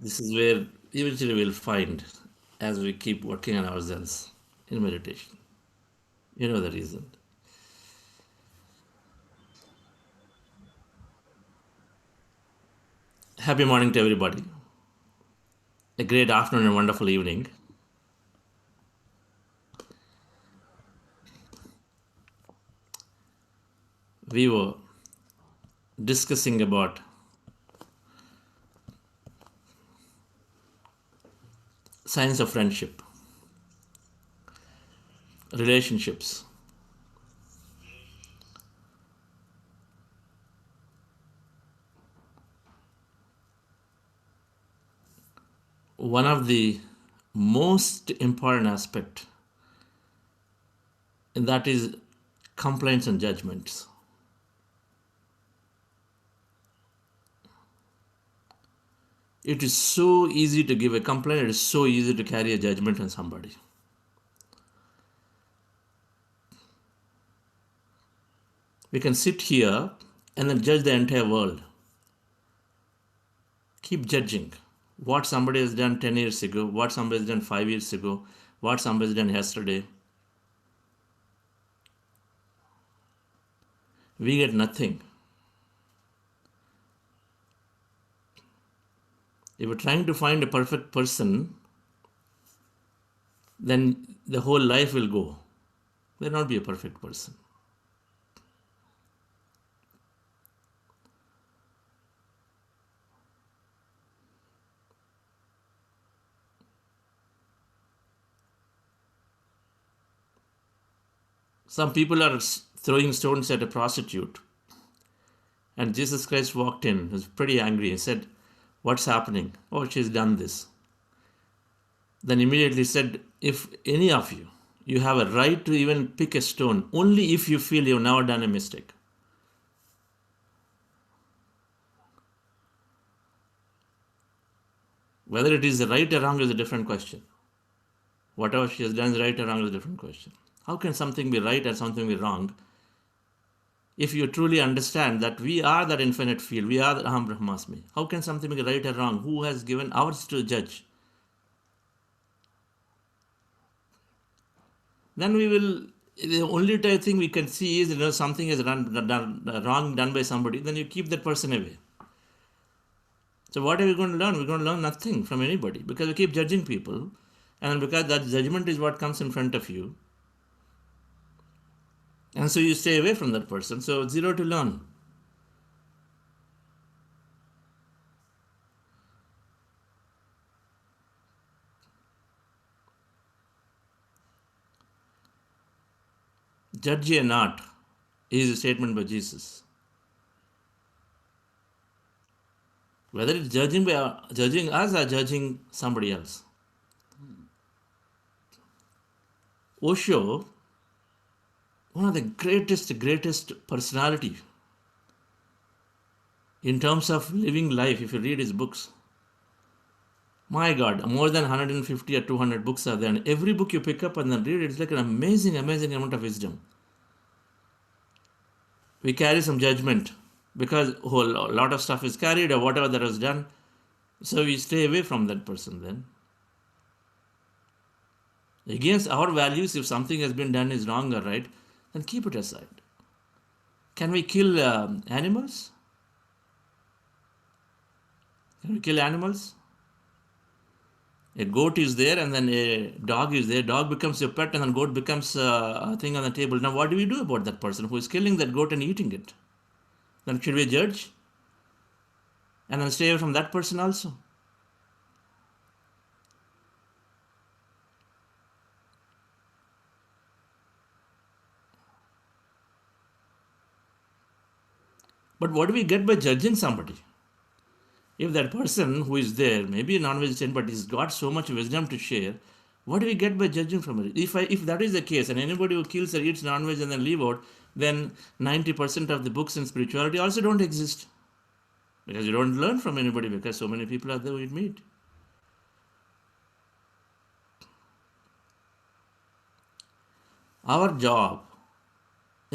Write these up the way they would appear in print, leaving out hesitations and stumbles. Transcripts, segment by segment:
This is where eventually we'll find as we keep working on ourselves in meditation. You know the reason. Happy morning to everybody. A great afternoon and wonderful evening. We were discussing about science of friendship, relationships. One of the most important aspect, and that is complaints and judgments. It is so easy to give a complaint, it is so easy to carry a judgment on somebody. We can sit here and then judge the entire world. Keep judging what somebody has done 10 years ago, what somebody has done 5 years ago, what somebody has done yesterday. We get nothing. If we're trying to find a perfect person, then the whole life will go. There will not be a perfect person. Some people are throwing stones at a prostitute. And Jesus Christ walked in, he was pretty angry. He said, "What's happening?" "Oh, she's done this." Then immediately said, "If any of you, you have a right to even pick a stone, only if you feel you've never done a mistake." Whether it is right or wrong is a different question. Whatever she has done is right or wrong is a different question. How can something be right and something be wrong if you truly understand that we are that infinite field, we are the Aham Brahmasmi? How can something be right or wrong? Who has given ours to judge? Then we will, the only thing we can see is, something is wrong done by somebody, then you keep that person away. So what are we going to learn? We're going to learn nothing from anybody because we keep judging people, and because that judgment is what comes in front of you, and so you stay away from that person. So zero to learn. Judge ye not is a statement by Jesus. Whether it's judging us or judging somebody else. Osho, one of the greatest personality in terms of living life, if you read his books. My God, more than 150 or 200 books are there, and every book you pick up and then read, it's like an amazing amount of wisdom. We carry some judgment because a whole lot of stuff is carried or whatever that was done, so we stay away from that person then. Against our values, if something has been done is wrong or right, then keep it aside. Can we kill animals? Can we kill animals? A goat is there and then a dog is there. Dog becomes your pet and then goat becomes a thing on the table. Now, what do we do about that person who is killing that goat and eating it? Then should we judge and then stay away from that person also? But what do we get by judging somebody? If that person who is there, maybe a non-vegetarian, but he's got so much wisdom to share, what do we get by judging from it? If that is the case, and anybody who kills or eats non-veg and then leave out, then 90% of the books in spirituality also don't exist. Because you don't learn from anybody because so many people are there who eat meat. Our job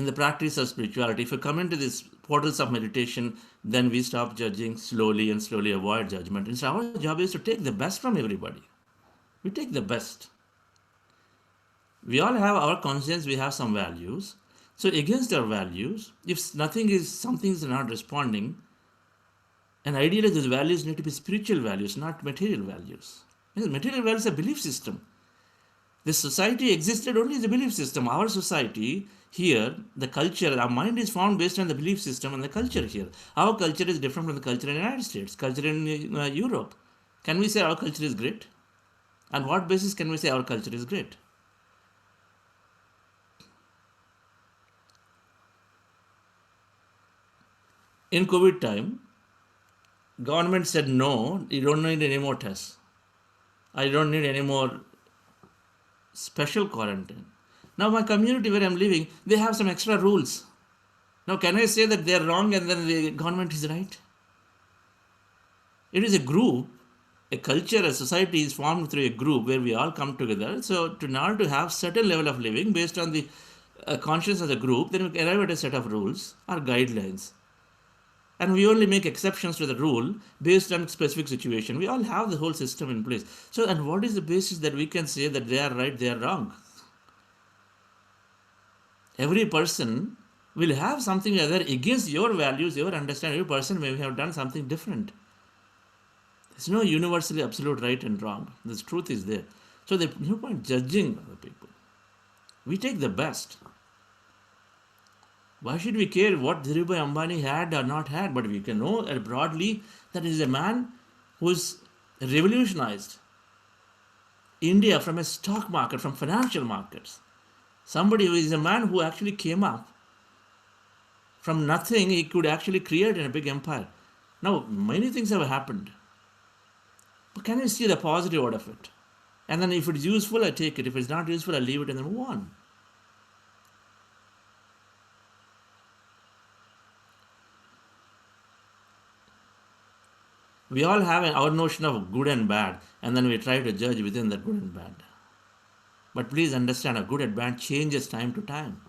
in the practice of spirituality, if you come into these portals of meditation, then we stop judging slowly and slowly avoid judgment. And so our job is to take the best from everybody. We take the best. We all have our conscience, we have some values. So against our values, if something is not responding, and ideally those values need to be spiritual values, not material values. Because material values are belief system. This society existed only as a belief system. Our society here, the culture, our mind is formed based on the belief system and the culture here. Our culture is different from the culture in the United States, culture in Europe. Can we say our culture is great? On what basis can we say our culture is great? In COVID time, government said no, you don't need any more tests. I don't need any more special quarantine. Now my community where I'm living, they have some extra rules. Now can I say that they're wrong and then the government is right? It is a group, a culture, a society is formed through a group where we all come together. So in order to have certain level of living based on the conscience of the group, then we arrive at a set of rules or guidelines. And we only make exceptions to the rule based on specific situation. We all have the whole system in place. So, and what is the basis that we can say that they are right, they are wrong? Every person will have something other against your values, your understanding. Every person may have done something different. There's no universally absolute right and wrong. This truth is there. So there's no point judging other people. We take the best. Why should we care what Dhirubhai Ambani had or not had? But we can know broadly that he is a man who's revolutionized India from a stock market, from financial markets. Somebody who is a man who actually came up from nothing, he could actually create a big empire. Now, many things have happened. But can you see the positive out of it? And then if it's useful, I take it. If it's not useful, I leave it and then move on. We all have our notion of good and bad, and then we try to judge within that good and bad. But please understand, a good and bad changes time to time.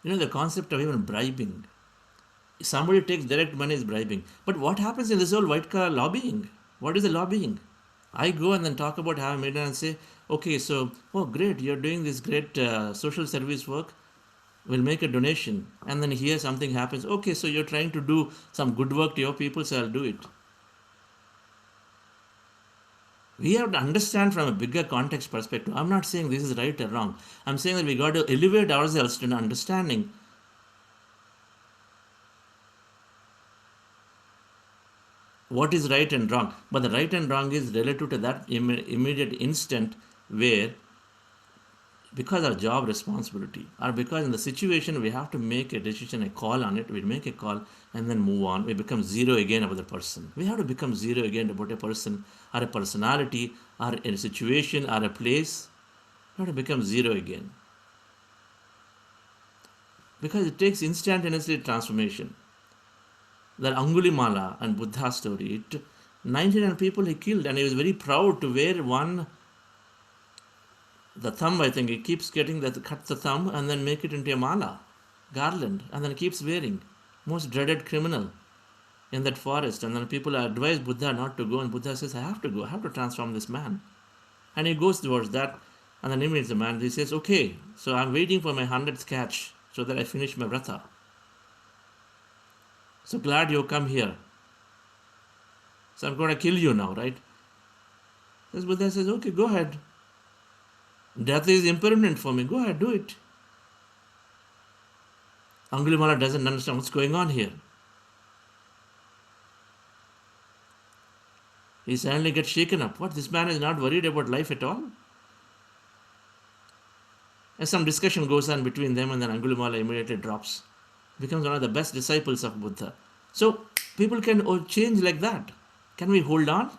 You know, the concept of even bribing. If somebody takes direct money is bribing. But what happens in this whole white collar lobbying? What is the lobbying? I go and then talk about how I made it and say, okay, so, oh great, you're doing this great social service work. We'll make a donation. And then here something happens. Okay, so you're trying to do some good work to your people, so I'll do it. We have to understand from a bigger context perspective. I'm not saying this is right or wrong. I'm saying that we got to elevate ourselves to an understanding what is right and wrong. But the right and wrong is relative to that immediate instant where, because of job responsibility or because in the situation we have to make a decision, a call on it, we make a call and then move on. We become zero again about the person. We have to become zero again about a person or a personality or a situation or a place. We have to become zero again. Because it takes instantaneously transformation. That Angulimala and Buddha story, 99 people he killed, and he was very proud to wear the thumb, I think. He keeps getting that, cut the thumb and then make it into a mala, garland, and then keeps wearing. Most dreaded criminal in that forest. And then people advise Buddha not to go, and Buddha says, I have to go, I have to transform this man. And he goes towards that, and then he meets the man. He says, okay, so I'm waiting for my 100th catch so that I finish my vrata. So glad you come here. So I'm going to kill you now, right? This Buddha says, okay, go ahead. Death is impermanent for me. Go ahead, do it. Angulimala doesn't understand what's going on here. He suddenly gets shaken up. What? This man is not worried about life at all? And some discussion goes on between them, and then Angulimala immediately drops. Becomes one of the best disciples of Buddha. So people can change like that. Can we hold on?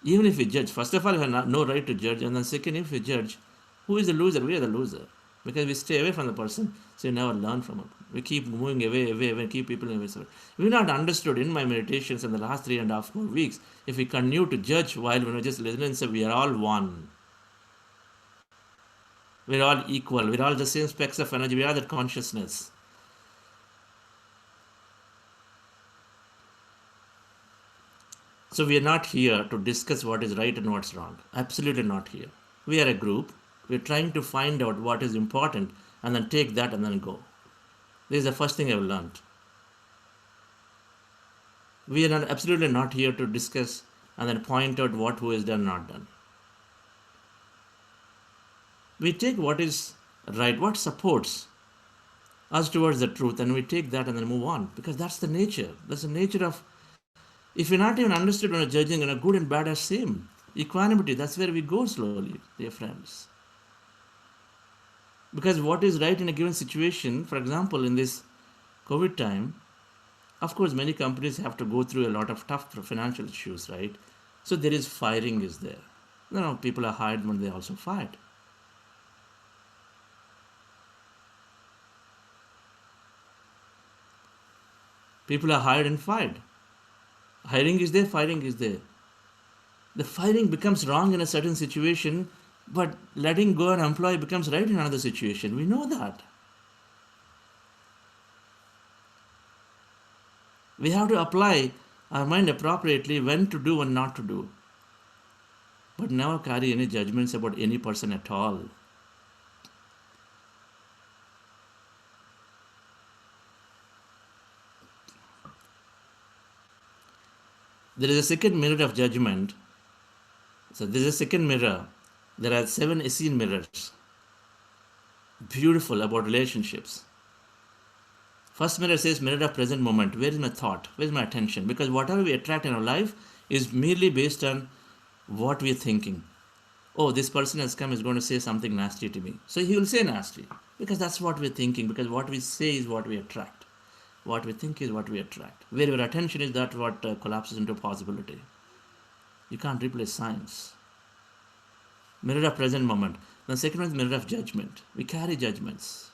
Even if we judge, first of all, we have no right to judge, and then second, if we judge, who is the loser? We are the loser. Because we stay away from the person, so you never learn from him. We keep moving away, we keep people away. So we've not understood in my meditations in the last 3.5, 4 weeks, if we continue to judge while we're just listening and say we are all one. We're all equal. We're all the same specks of energy. We are that consciousness. So we are not here to discuss what is right and what's wrong. Absolutely not here. We are a group. We're trying to find out what is important and then take that and then go. This is the first thing I've learned. We are not, absolutely not here to discuss and then point out what who has done, not done. We take what is right, what supports us towards the truth, and we take that and then move on. Because that's the nature. That's the nature of, if you're not even understood when you're judging, and good and bad are same. Equanimity, that's where we go slowly, dear friends. Because what is right in a given situation, for example, in this COVID time, of course, many companies have to go through a lot of tough financial issues, right? So there is firing is there. People are hired when they also fired. People are hired and fired. Hiring is there, firing is there. The firing becomes wrong in a certain situation, but letting go an employee becomes right in another situation. We know that. We have to apply our mind appropriately when to do and not to do. But never carry any judgments about any person at all. There is a second mirror of judgment. So there is a second mirror. There are 7 Essene mirrors. Beautiful about relationships. First mirror says mirror of present moment. Where is my thought? Where is my attention? Because whatever we attract in our life is merely based on what we are thinking. Oh, this person has come, is going to say something nasty to me. So he will say nasty. Because that's what we're thinking. Because what we say is what we attract. What we think is what we attract. Where your attention is, that what collapses into possibility. You can't replace science. Mirror of present moment. The second one is mirror of judgment. We carry judgments.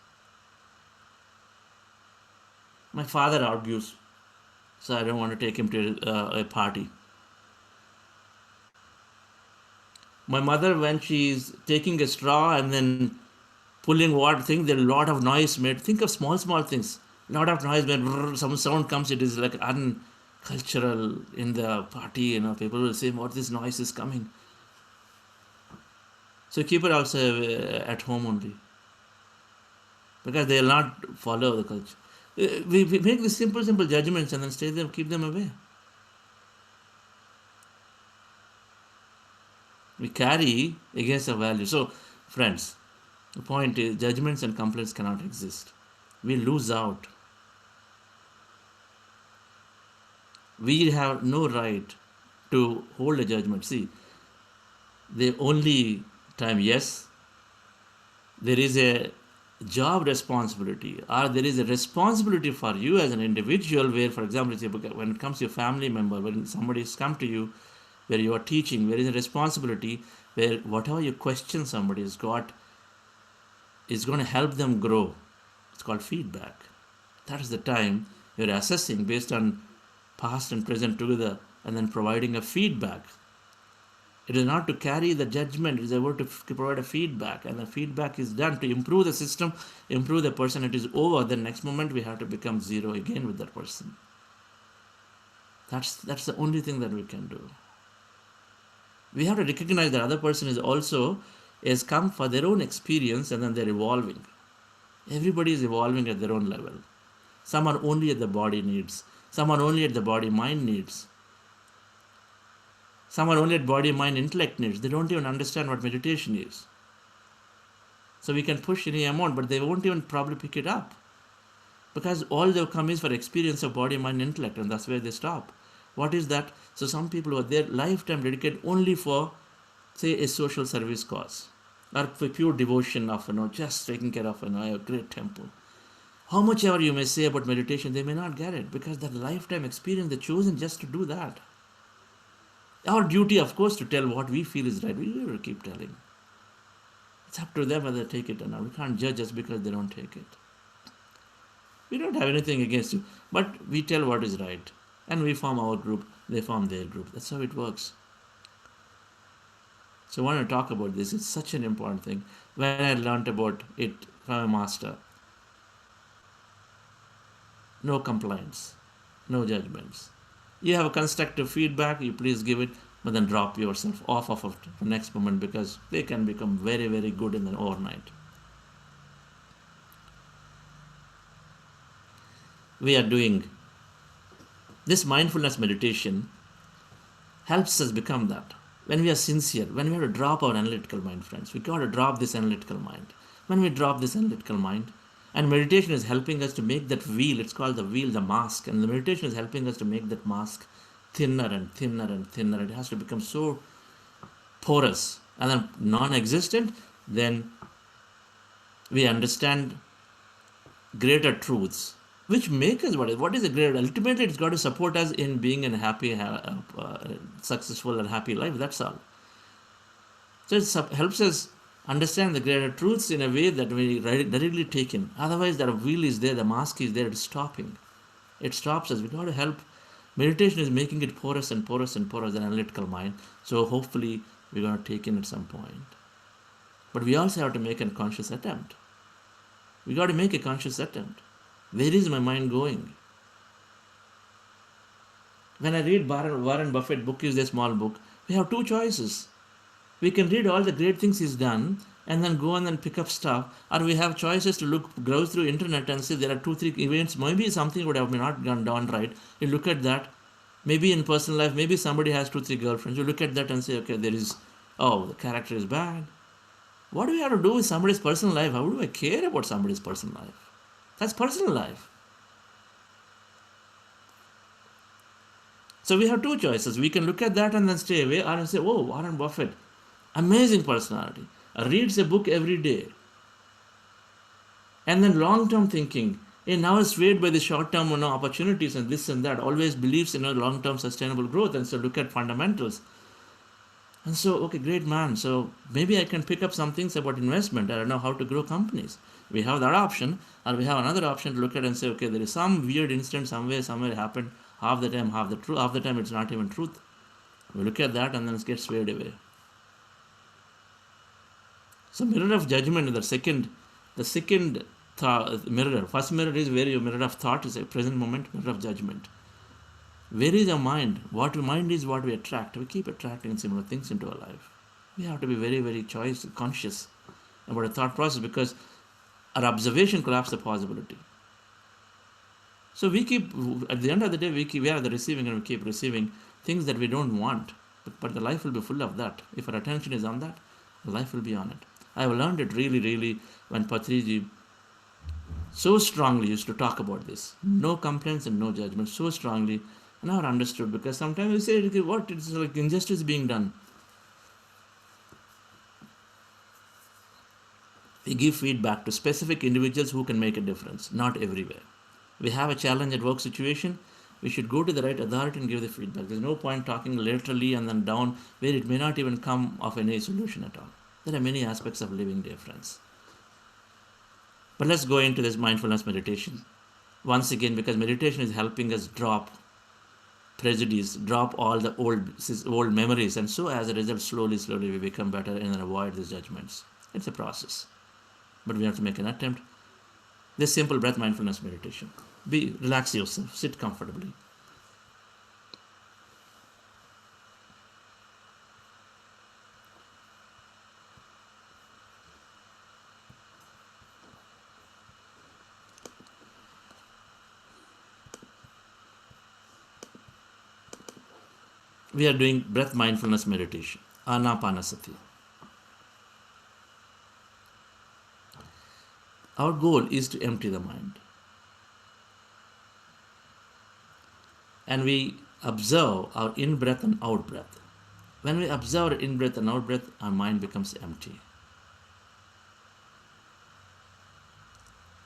My father argues, so I don't want to take him to a party. My mother, when she's taking a straw and then pulling what thing, there are a lot of noise made. Think of small things. A lot of noise made. Some sound comes. It is like uncultural in the party. People will say, "What this noise is coming?" So keep it also at home only, because they will not follow the culture. We make these simple judgments and then stay there, keep them away. We carry against our value. So, friends, the point is judgments and complaints cannot exist. We lose out. We have no right to hold a judgment. See, the only time, yes, there is a job responsibility, or there is a responsibility for you as an individual where, for example, when it comes to your family member, when somebody has come to you where you are teaching, there is a responsibility where whatever you question somebody has got is going to help them grow. It's called feedback. That is the time you're assessing based on past and present together and then providing a feedback. It is not to carry the judgment, it is about to provide a feedback, and the feedback is done to improve the system, improve the person. It is over, the next moment we have to become zero again with that person. That's the only thing that we can do. We have to recognize that other person has come for their own experience, and then they're evolving. Everybody is evolving at their own level. Some are only at the body needs, some are only at the body mind needs. Some are only at body, mind, intellect needs. They don't even understand what meditation is. So we can push any amount, but they won't even probably pick it up. Because all they'll come is for experience of body, mind, intellect, and that's where they stop. What is that? So some people who are their lifetime dedicated only for, say, a social service cause, or for pure devotion of, just taking care of, a great temple. How much ever you may say about meditation, they may not get it, because that lifetime experience, they're chosen just to do that. Our duty, of course, to tell what we feel is right. We will keep telling. It's up to them whether they take it or not. We can't judge just because they don't take it. We don't have anything against you, but we tell what is right. And we form our group, they form their group. That's how it works. So I want to talk about this. It's such an important thing. When I learned about it from a master, no complaints, no judgments. You have a constructive feedback, you please give it, but then drop yourself off of it the next moment because they can become very, very good in an overnight. We are doing this mindfulness meditation helps us become that. When we are sincere, when we have to drop our analytical mind, friends, we got to drop this analytical mind. When we drop this analytical mind, and meditation is helping us to make that wheel, it's called the wheel, the mask, and the meditation is helping us to make that mask thinner and thinner and thinner. It has to become so porous and then non existent, then we understand greater truths which make us what is a great, ultimately it's got to support us in being a happy successful and happy life. That's all. So it helps us understand the greater truths in a way that we directly take in. Otherwise the wheel is there, the mask is there, it's stopping, it stops us. We got to help. Meditation is making it porous and porous and porous, an analytical mind. So hopefully we're going to take in at some point. But we also have to make a conscious attempt. We got to make a conscious attempt. Where is my mind going? When I read Warren Buffett book, is a small book, we have two choices. We can read all the great things he's done and then go and then pick up stuff, or we have choices to browse through internet and say there are 2-3 events, maybe something would have not gone done right. You look at that, maybe in personal life, maybe somebody has 2-3 girlfriends. You look at that and say, okay, the character is bad. What do we have to do with somebody's personal life? How do I care about somebody's personal life? That's personal life. So we have two choices. We can look at that and then stay away, or say, oh, Warren Buffett, amazing personality, reads a book every day. And then long-term thinking, now swayed by the short-term opportunities and this and that, always believes in long-term sustainable growth, and so look at fundamentals. And so, okay, great man. So maybe I can pick up some things about investment. I don't know how to grow companies. We have that option, or we have another option to look at and say, okay, there is some weird incident somewhere it happened. Half the time, half the time it's not even truth. We look at that and then it gets swayed away. So mirror of judgment, the second mirror. First mirror is where your mirror of thought is a present moment, mirror of judgment. Where is our mind? What mind is what we attract. We keep attracting similar things into our life. We have to be very, very conscious about a thought process, because our observation collapses the possibility. So we keep, at the end of the day, we are the receiving, and we keep receiving things that we don't want. But the life will be full of that. If our attention is on that, life will be on it. I have learned it really, really when Patriji so strongly used to talk about this. No complaints and no judgment, so strongly. And I understood, because sometimes we say, what? It's like injustice being done. We give feedback to specific individuals who can make a difference, not everywhere. We have a challenge at work situation, we should go to the right authority and give the feedback. There's no point talking laterally and then down where it may not even come of any solution at all. There are many aspects of living, dear friends. But let's go into this mindfulness meditation. Once again, because meditation is helping us drop prejudice, drop all the old memories, and so as a result, slowly we become better and then avoid these judgments. It's a process, but we have to make an attempt. This simple breath mindfulness meditation. Relax yourself, sit comfortably. We are doing breath mindfulness meditation, Anapanasati. Our goal is to empty the mind. And we observe our in-breath and out-breath. When we observe our in-breath and out-breath, our mind becomes empty.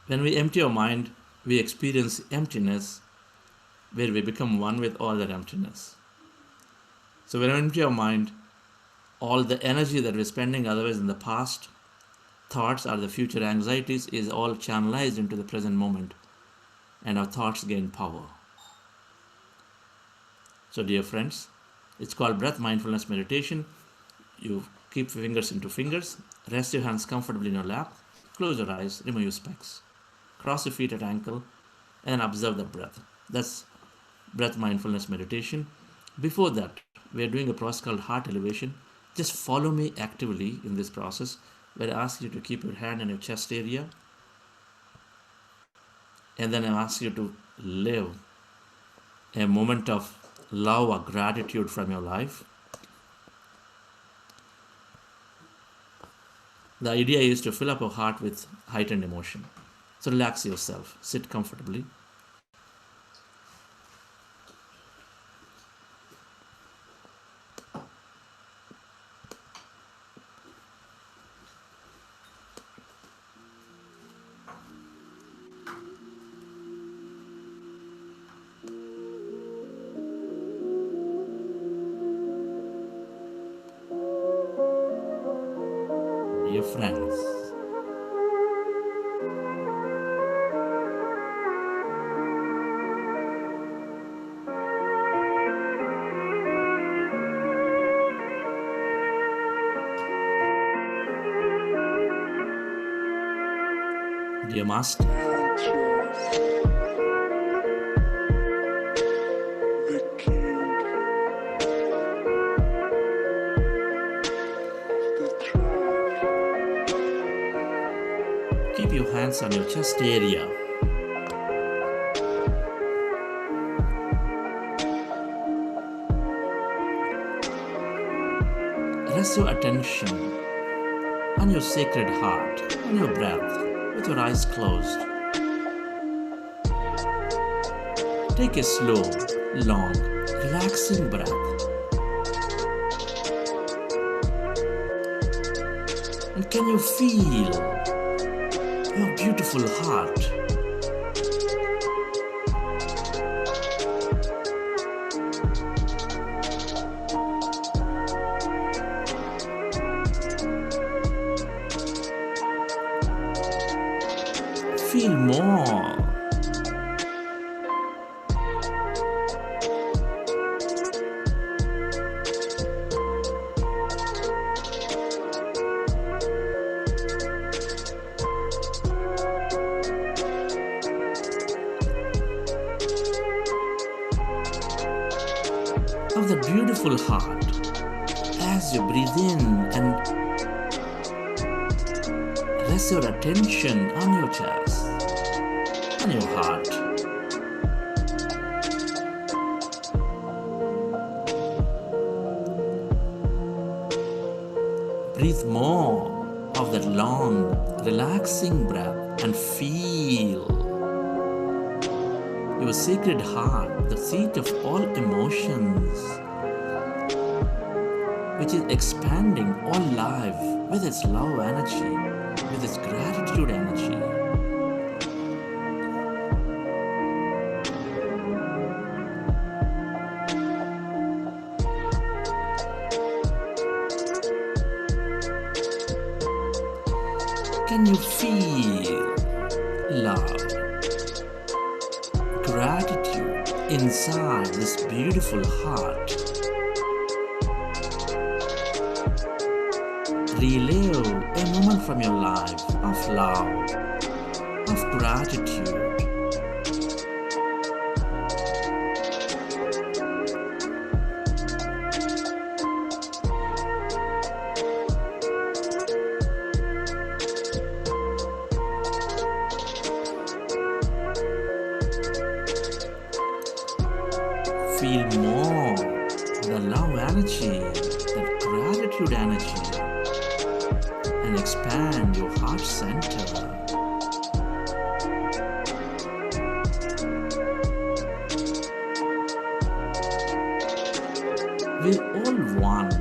When we empty our mind, we experience emptiness, where we become one with all that emptiness. So when we empty our mind, all the energy that we're spending otherwise in the past thoughts or the future anxieties is all channelized into the present moment. and our thoughts gain power. So, dear friends, it's called breath mindfulness meditation. You keep fingers into fingers, rest your hands comfortably in your lap, close your eyes, remove your specs, cross your feet at ankle, and observe the breath. That's breath mindfulness meditation. Before that, we are doing a process called heart elevation. Just follow me actively in this process where I ask you to keep your hand in your chest area, and then I ask you to live a moment of love or gratitude from your life. The idea is to fill up your heart with heightened emotion. So relax yourself, sit comfortably. Dear friends, dear master, The king, the tribe, keep your hands on your chest area. Rest your attention on your sacred heart, on your breath, with your eyes closed. Take a slow, long, relaxing breath. And can you feel your beautiful heart? Feel more. Of the beautiful heart as you breathe in and rest your attention on your chest, on your heart. Breathe more of that long, relaxing breath and feel your sacred heart, the seat of all emotions, which is expanding all life with its love energy, with its gratitude energy. Can you feel love, gratitude inside this beautiful heart? Relive a moment from your life of love, of gratitude. Feel more the love energy, that gratitude energy, and expand your heart center. We're all one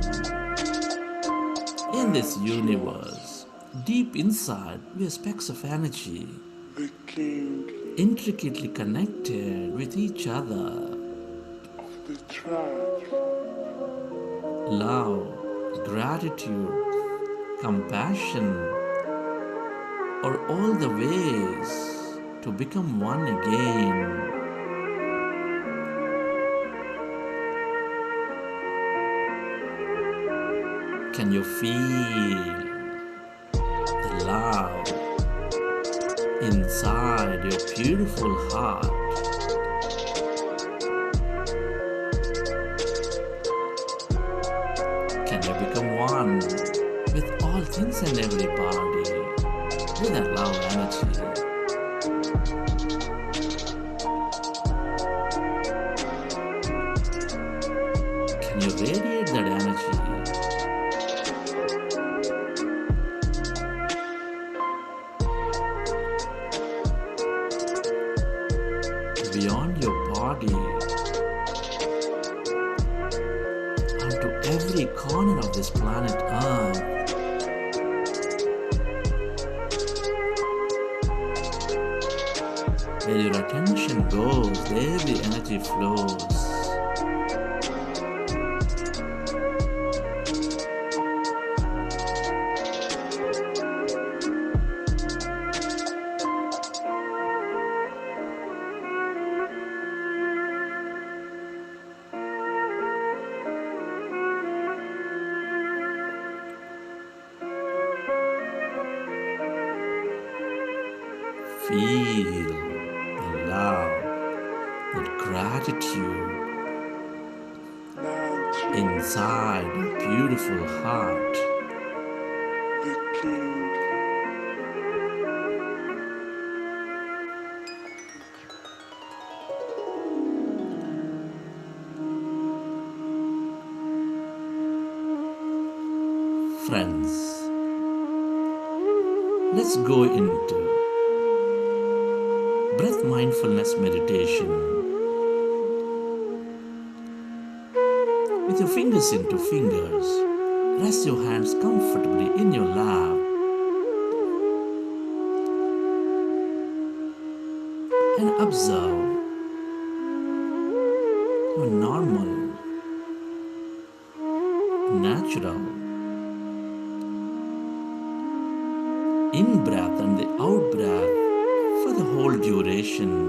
in this universe. Deep inside, we're specks of energy, the king, intricately connected with each other. the tribe, Love, gratitude, compassion are all the ways to become one again. Can you feel the love inside your beautiful heart? Can you become one with all things and everybody with that love energy? Can you radiate that energy beyond your body onto every corner of this planet Earth? Where your attention goes, there the energy flows. Feel the love, the gratitude Foundatio, inside your beautiful heart. the king, Friends, let's go into breath mindfulness meditation with your fingers into fingers. Rest your hands comfortably in your lap and observe your normal, natural in breath and the out breath for the whole duration.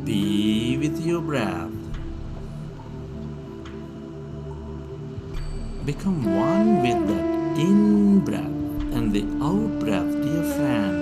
Be with your breath. Become one with that in breath and the out breath, dear friends.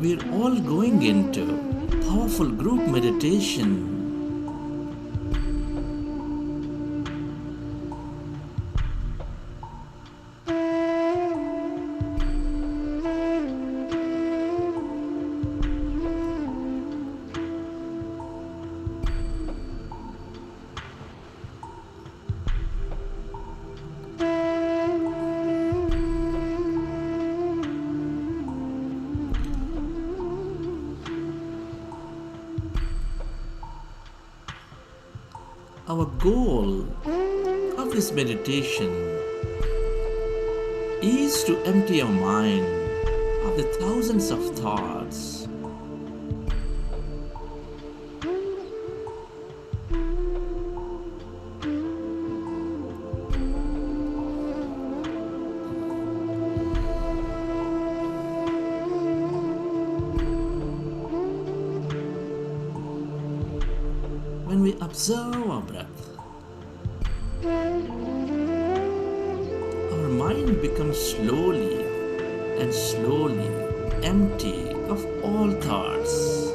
We're all going into powerful group meditation. Our goal of this meditation is to empty our mind of the thousands of thoughts. When we observe our breath, our mind becomes slowly and slowly empty of all thoughts.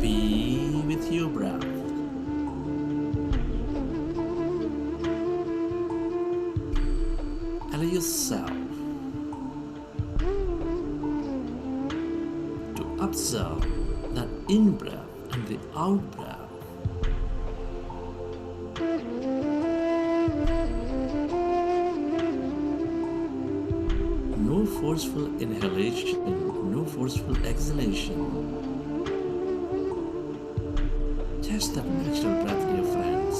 Be with your breath. Allow yourself to observe the in-breath and the out-breath. No forceful inhalation, no forceful exhalation. Just that natural breath, dear friends.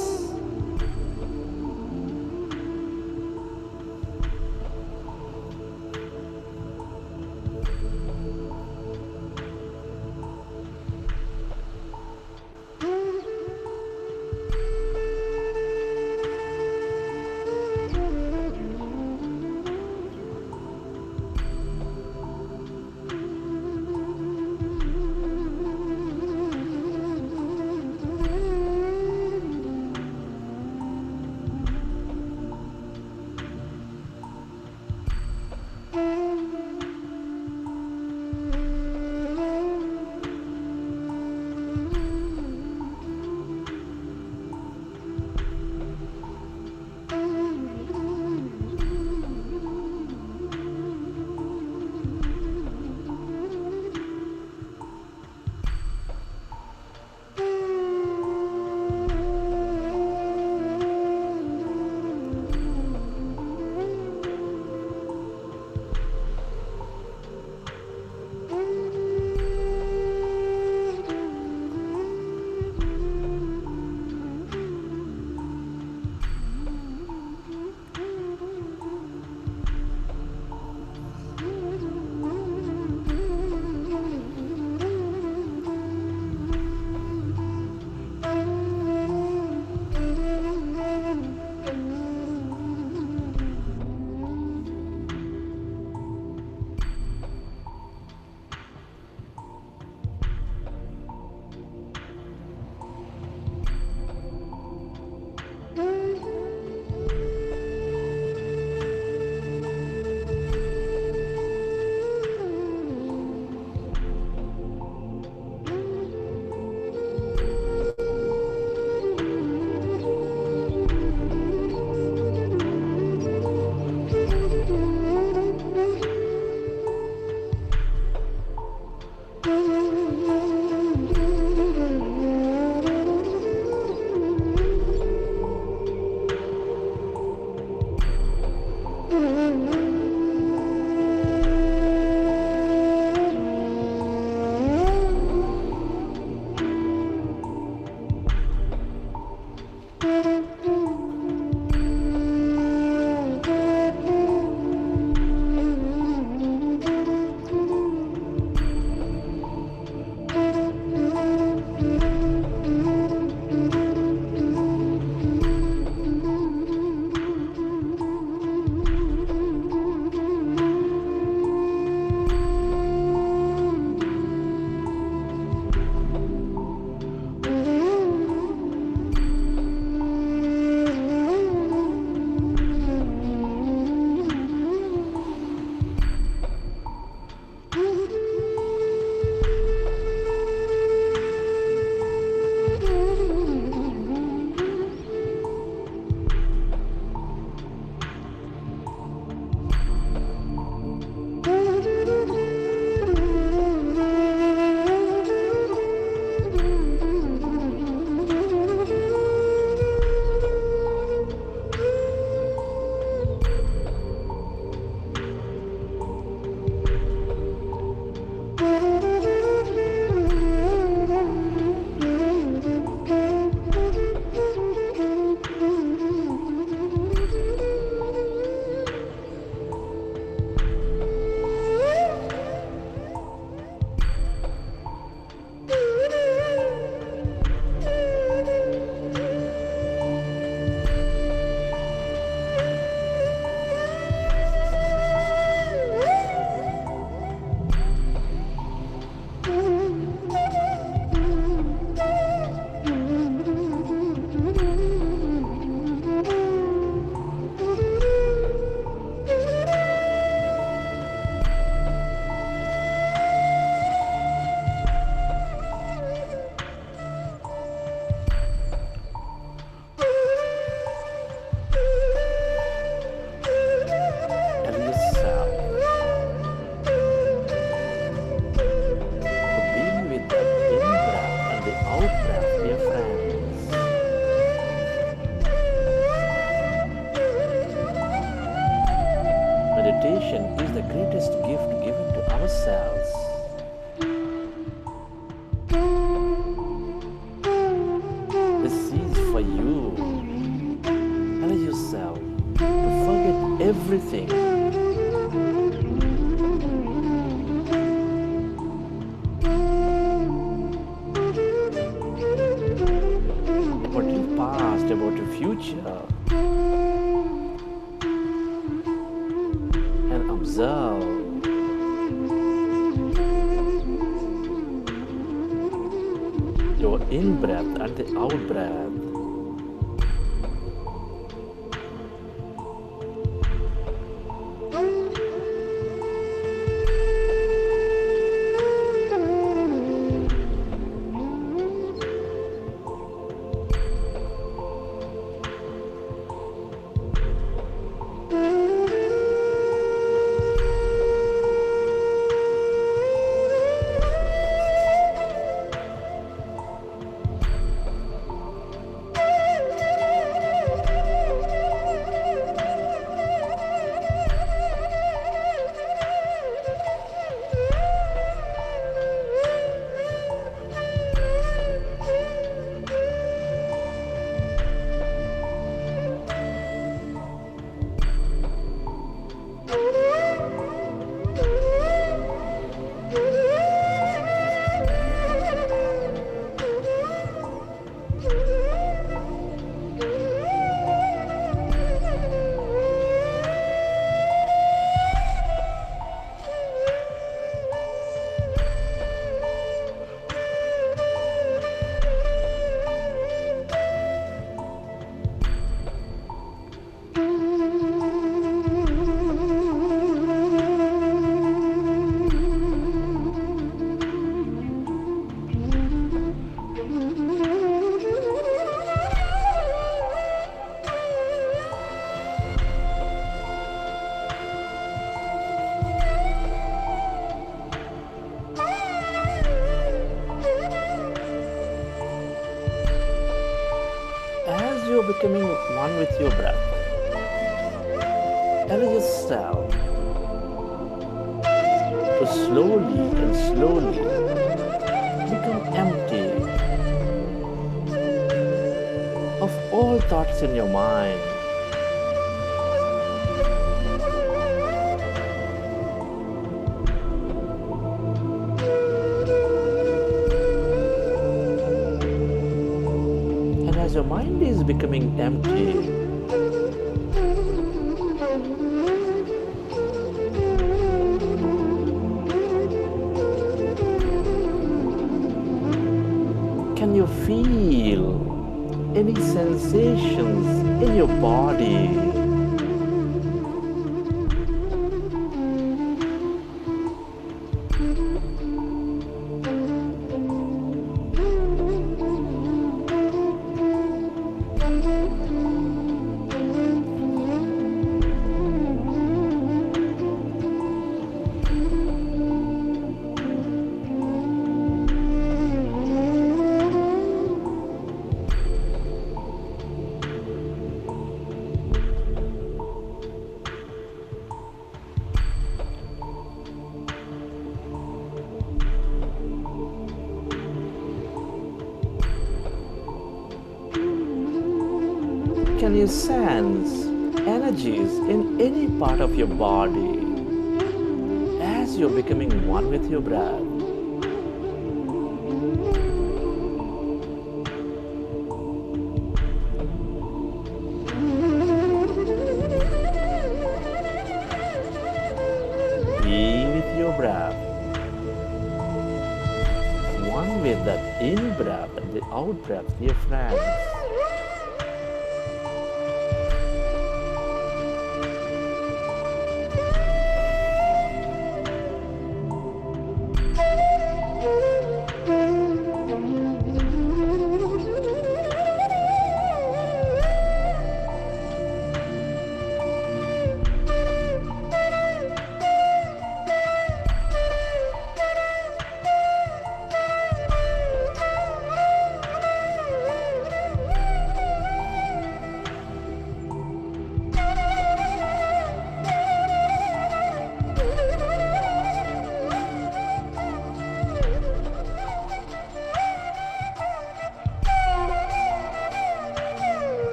meditation is the greatest gift given to ourselves. This is for you. Allow yourself to forget everything. About your past, about your future. And observe your in-breath and the out-breath. As you're becoming one with your breath, allow yourself to slowly and slowly become empty of all thoughts in your mind. And as your mind is becoming empty, can you feel any sensations in your body? Can you sense energies in any part of your body as you're becoming one with your breath? Be with your breath, one with that in-breath and the out-breath, dear friends.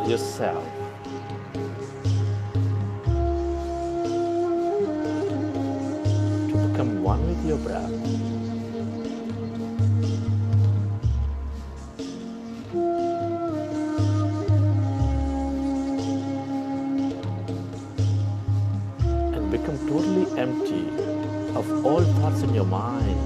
Yourself to become one with your breath. And become totally empty of all thoughts in your mind.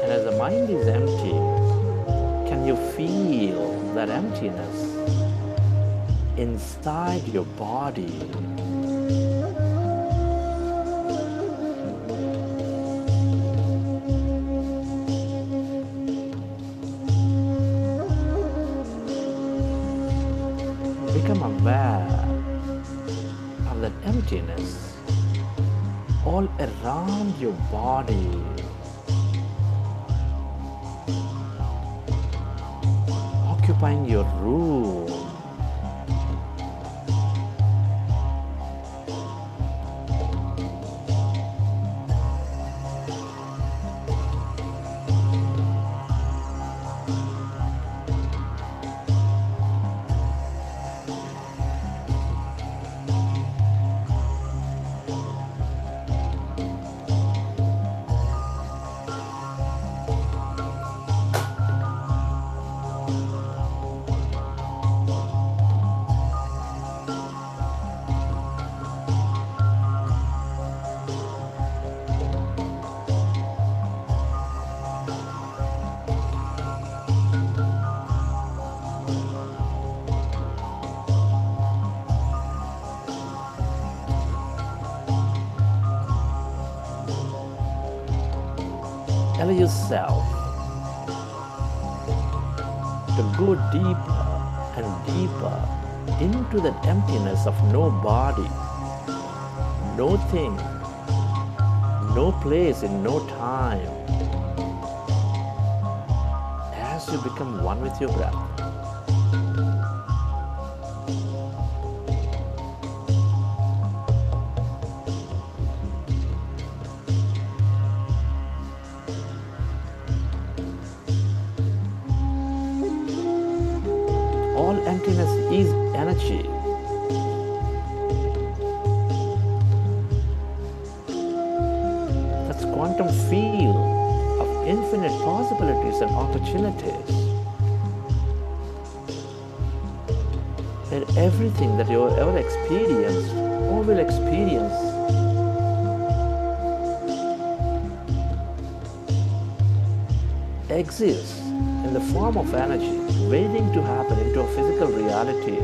And as the mind is empty, can you feel that emptiness inside your body? Become aware of that emptiness all around your body. Occupying your room. Allow yourself to go deeper and deeper into that emptiness of no body, no thing, no place in no time, as you become one with your breath. All emptiness is energy. That's quantum field of infinite possibilities and opportunities. Where everything that you have ever experienced or will experience exists in the form of energy waiting to happen into a physical reality.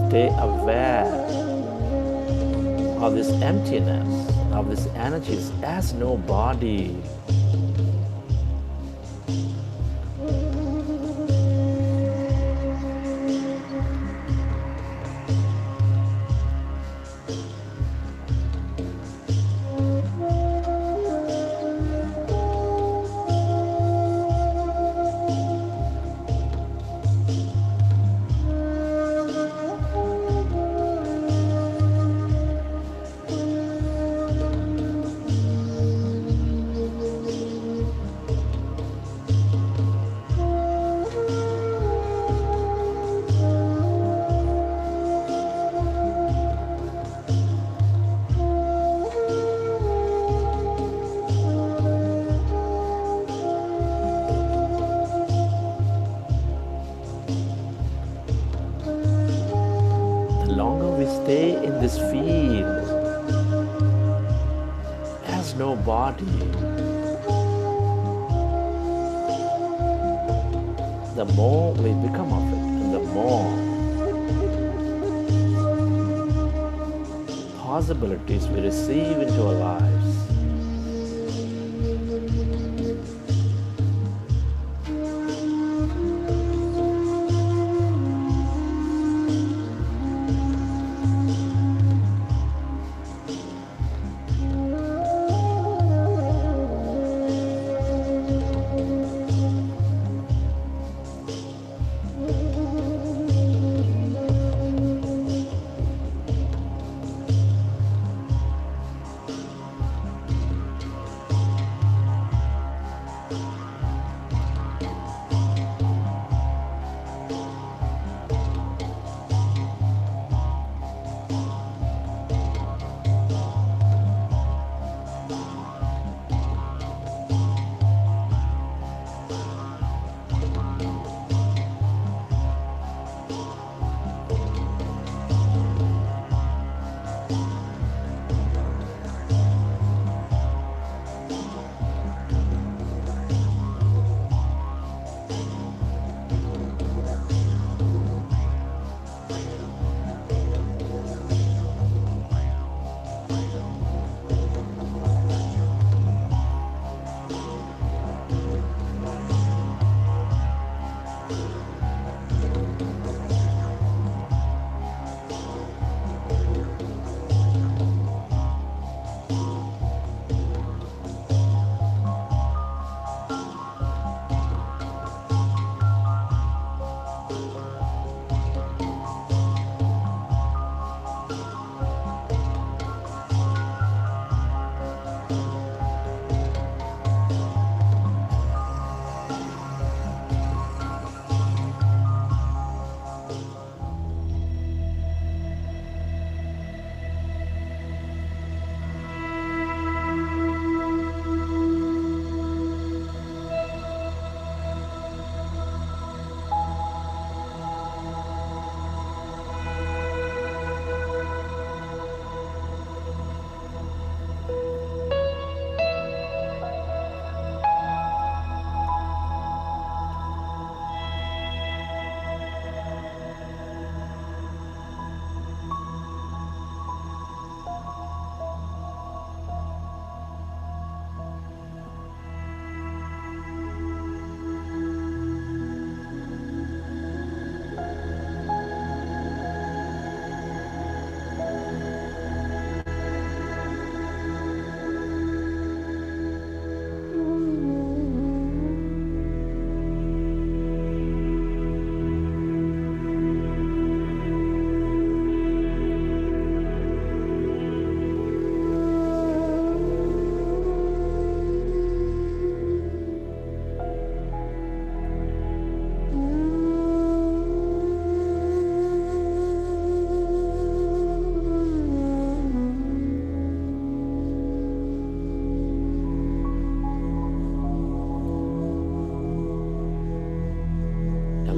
Stay aware of this emptiness, of this energy as no body. The longer we stay in this field as no body, the more we become of it, and the more possibilities we receive into our lives.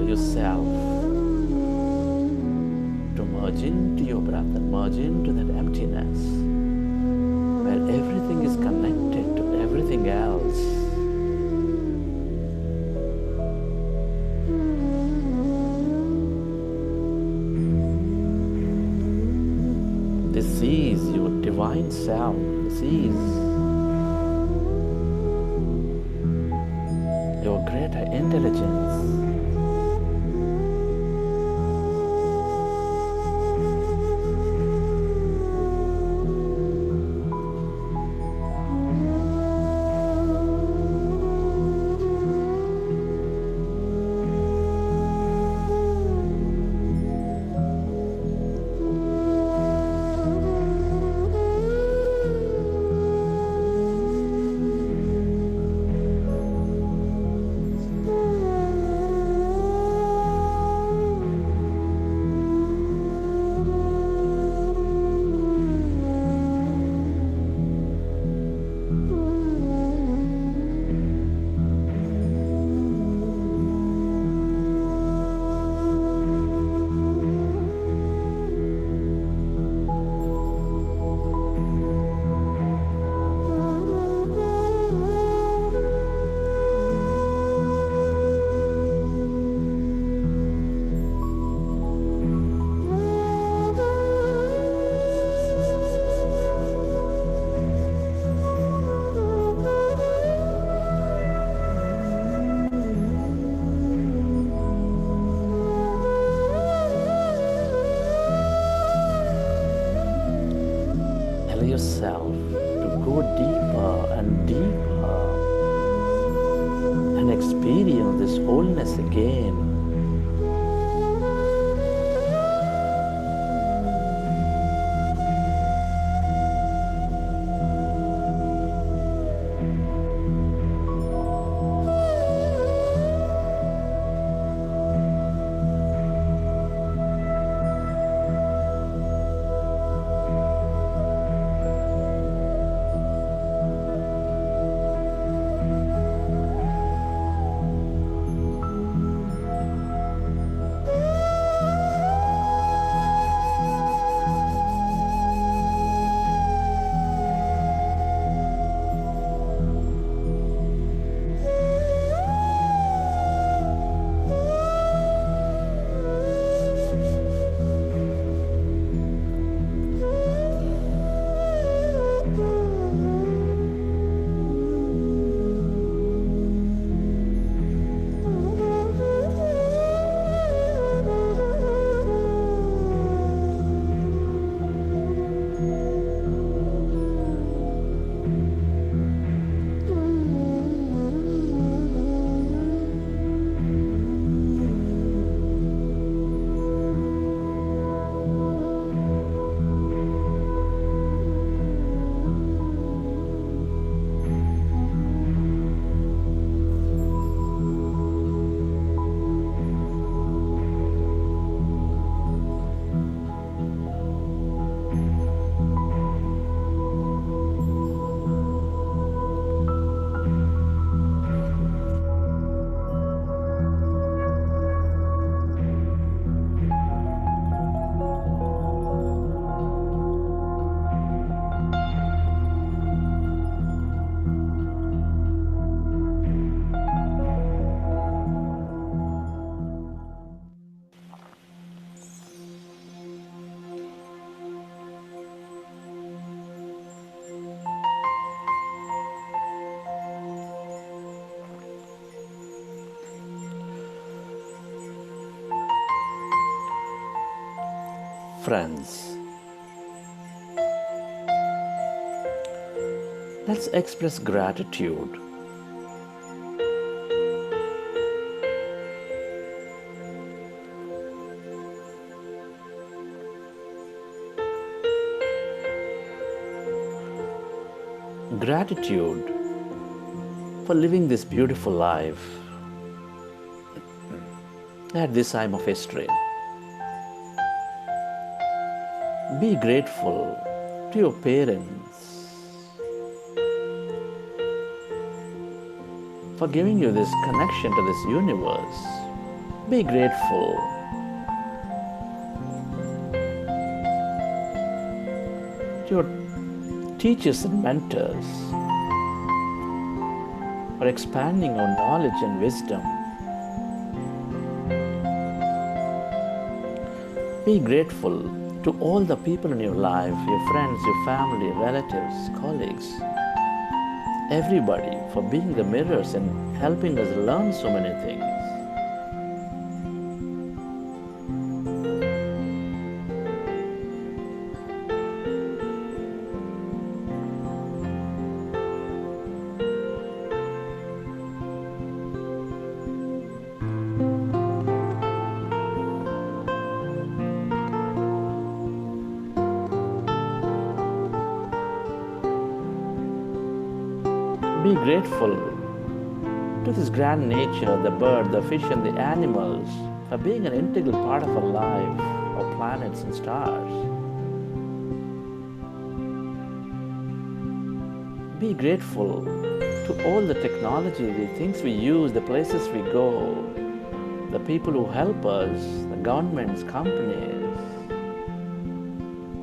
yourself to merge into your breath and merge into that emptiness where everything is connected to everything else. This is your divine self. This is your greater intelligence. Allow yourself to go deeper and deeper and experience this wholeness again. Friends, let's express gratitude. Gratitude for living this beautiful life at this time of history. Be grateful to your parents for giving you this connection to this universe. Be grateful to your teachers and mentors for expanding our knowledge and wisdom. Be grateful to all the people in your life, your friends, your family, relatives, colleagues, everybody for being the mirrors and helping us learn so many things. Be grateful to this grand nature, the bird, the fish, and the animals for being an integral part of our life, our planets and stars. Be grateful to all the technology, the things we use, the places we go, the people who help us, the governments, companies,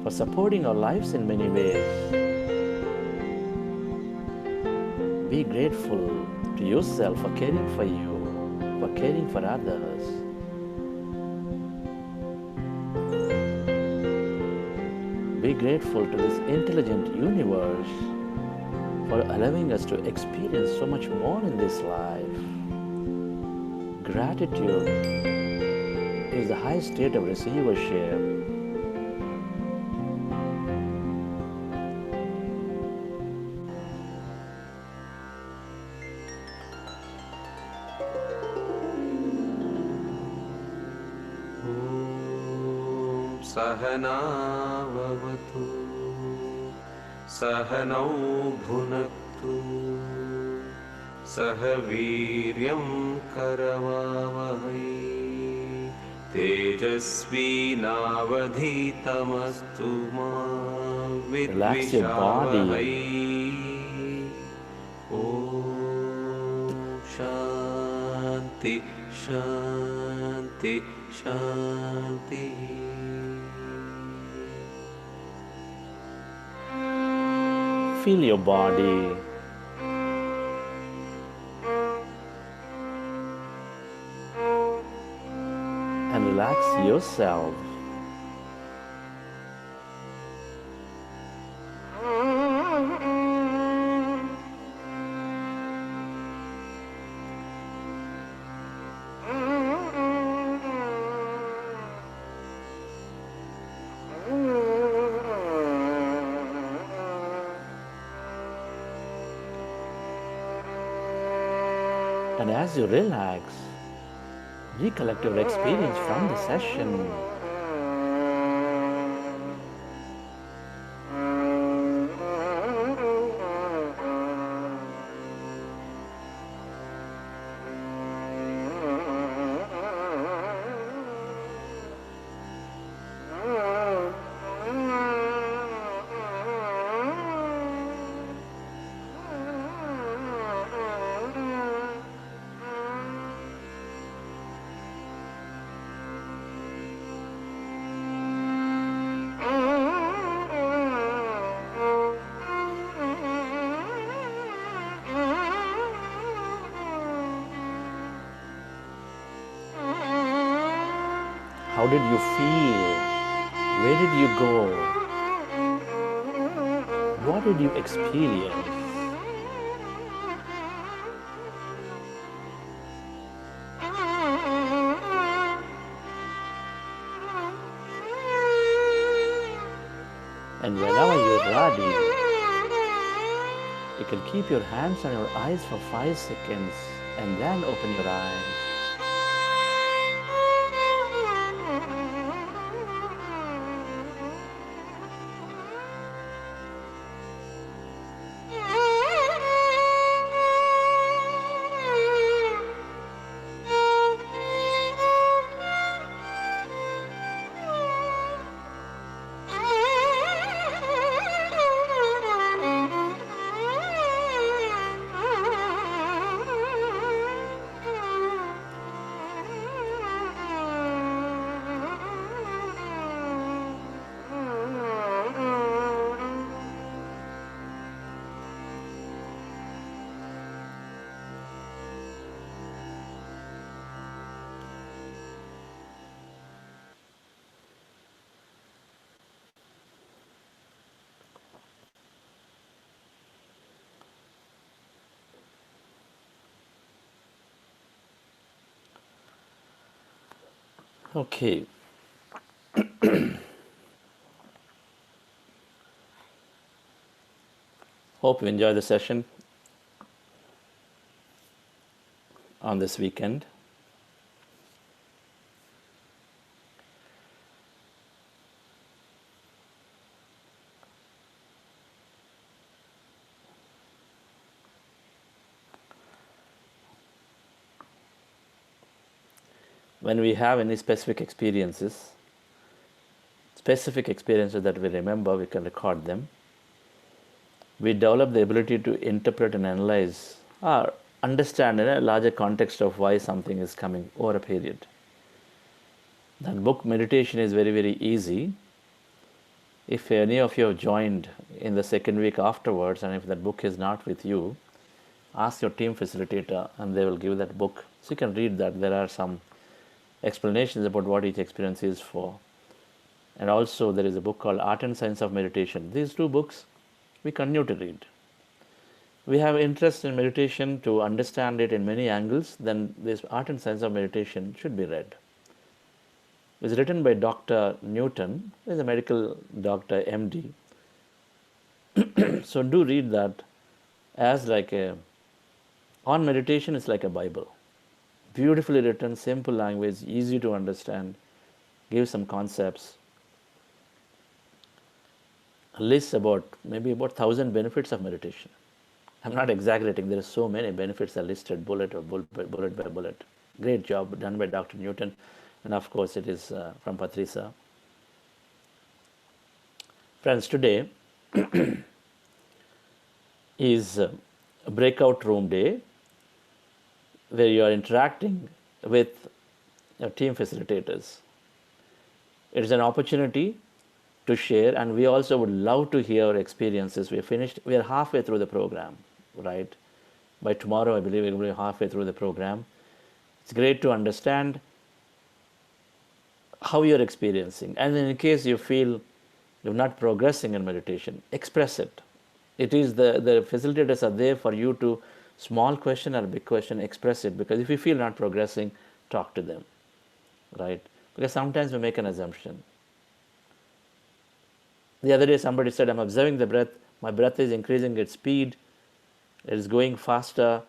for supporting our lives in many ways. Be grateful to yourself for caring for you, for caring for others. Be grateful to this intelligent universe for allowing us to experience so much more in this life. Gratitude is the highest state of receivership. सहनावतु सहनौ भुनक्तु सह वीर्यं करवावहै तेजस्विनावधीतमस्तु मा Relax your विद्विषावहै body. ॐ शान्ति शान्ति शान्तिः Feel your body. And relax yourself. And as you relax, recollect your experience from the session. How did you feel? Where did you go? What did you experience? And whenever you're ready, you can keep your hands on your eyes for 5 seconds and then open your eyes. Okay. Hope you enjoy the session on this weekend. When we have any specific experiences that we remember, we can record them. We develop the ability to interpret and analyze or understand in a larger context of why something is coming over a period. That book meditation is very, very easy. If any of you have joined in the second week afterwards, and if that book is not with you, ask your team facilitator and they will give that book. So you can read that. There are some explanations about what each experience is for. And also there is a book called Art and Science of Meditation. These two books we continue to read. We have interest in meditation to understand it in many angles, then this Art and Science of Meditation should be read. It's written by Dr. Newton, who is a medical doctor, MD. So do read that as like a, on meditation is like a Bible. Beautifully written, simple language, easy to understand, gives some concepts, lists about maybe about 1,000 benefits of meditation. I'm not exaggerating, there are so many benefits are listed, bullet by bullet. Great job done by Dr. Newton, and of course it is from Patricia. Friends, today is a breakout room day where you are interacting with your team facilitators. It is an opportunity to share, and we also would love to hear our experiences. We are halfway through the program, right? By tomorrow, I believe we will be halfway through the program. It's great to understand how you're experiencing. And in case you feel you're not progressing in meditation, express it. It is the facilitators are there for you to, small question or big question, express it. Because if you feel not progressing, talk to them, right? Because sometimes we make an assumption. The other day somebody said, I'm observing the breath, my breath is increasing its speed, it is going faster,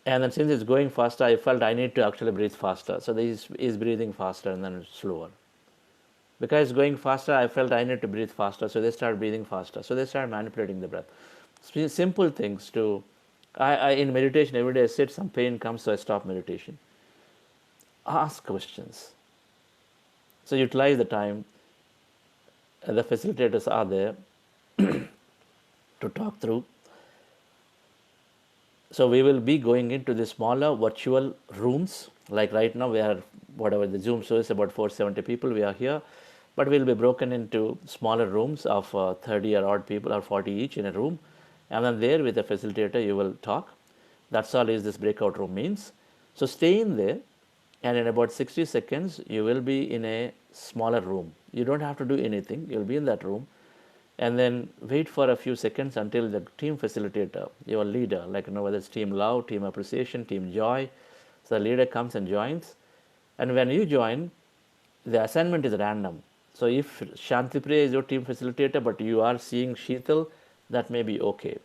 and then since it's going faster, I felt I need to actually breathe faster. So this is breathing faster and then slower. Because it's going faster, I felt I need to breathe faster, so they start breathing faster. So they start manipulating the breath. Simple things to, in meditation every day I sit, some pain comes, so I stop meditation. Ask questions. So utilize the time. The facilitators are there to talk through. So we will be going into the smaller virtual rooms. Like right now, we are, whatever the Zoom shows, about 470 people, we are here. But we'll be broken into smaller rooms of 30 or odd people, or 40 each in a room. And then there with the facilitator, you will talk. That's all is this breakout room means. So stay in there, and in about 60 seconds, you will be in a smaller room. You don't have to do anything. You'll be in that room. And then wait for a few seconds until the team facilitator, your leader, like whether it's team love, team appreciation, team joy, so the leader comes and joins. And when you join, the assignment is random. So if Shantipriya is your team facilitator, but you are seeing Sheetal, that may be okay,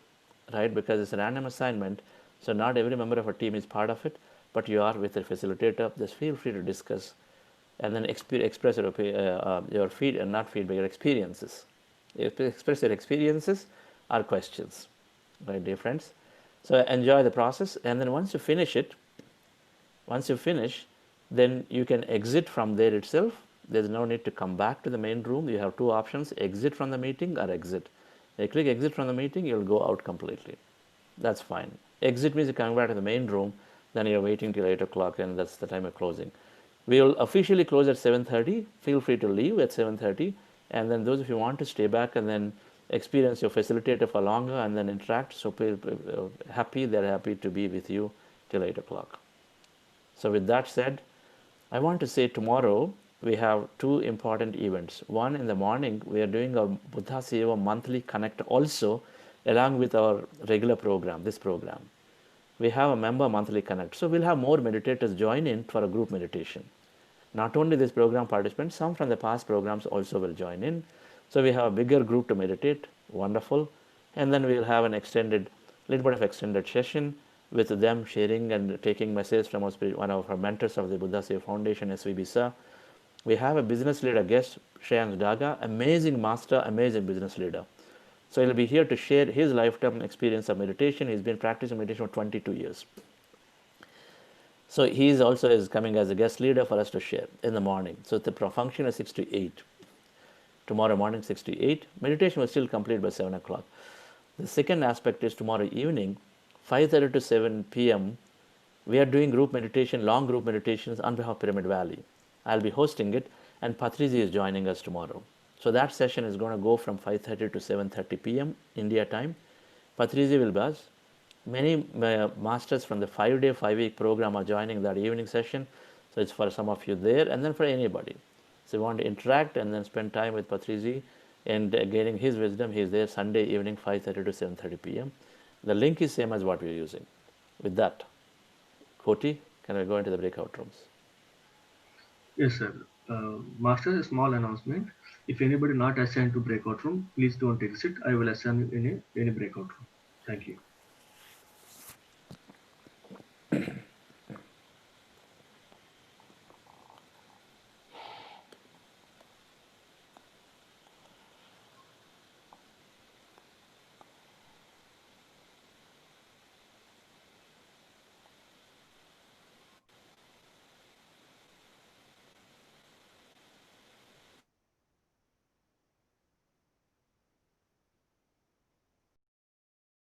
right? Because it's a random assignment, so not every member of a team is part of it, but you are with the facilitator. Just feel free to discuss, and then express your not feedback, your experiences. Express your experiences or questions, right, dear friends? So enjoy the process, and then once you finish, then you can exit from there itself. There's no need to come back to the main room. You have two options: exit from the meeting or exit. You click exit from the meeting, you'll go out completely. That's fine. Exit means you're coming back to the main room, then you're waiting till 8 o'clock, and that's the time of closing. We will officially close at 7:30. Feel free to leave at 7:30, and then those of you who want to stay back and then experience your facilitator for longer and then interact, so they're happy to be with you till 8 o'clock. So with that said, I want to say tomorrow we have two important events. One, in the morning, we are doing our Buddha Seva monthly connect also, along with our regular program, this program. We have a member monthly connect. So we'll have more meditators join in for a group meditation. Not only these program participants, some from the past programs also will join in. So we have a bigger group to meditate. Wonderful. And then we'll have an extended, little bit of extended session with them sharing and taking messages from one of our mentors of the Buddha Seva Foundation, SVB Sir. We have a business leader guest, Shreyans Daga, amazing master, amazing business leader. So he'll be here to share his lifetime experience of meditation. He's been practicing meditation for 22 years. So he is also is coming as a guest leader for us to share in the morning. So the function is 6 to 8. Tomorrow morning 6 to 8. Meditation was still complete by 7 o'clock. The second aspect is tomorrow evening, 5:30 to 7 p.m. We are doing group meditation, long group meditations on behalf of Pyramid Valley. I'll be hosting it, and Patriji is joining us tomorrow. So that session is going to go from 5:30 to 7:30 p.m. India time. Patriji will be us. Many masters from the 5-day, 5-week program are joining that evening session. So it's for some of you there, and then for anybody. So you want to interact and then spend time with Patriji and gaining his wisdom. He's there Sunday evening, 5:30 to 7:30 p.m. The link is same as what we're using. With that, Koti, can I go into the breakout rooms? Yes, sir. Master, a small announcement. If anybody not assigned to breakout room, please don't exit. I will assign you in any breakout room. Thank you.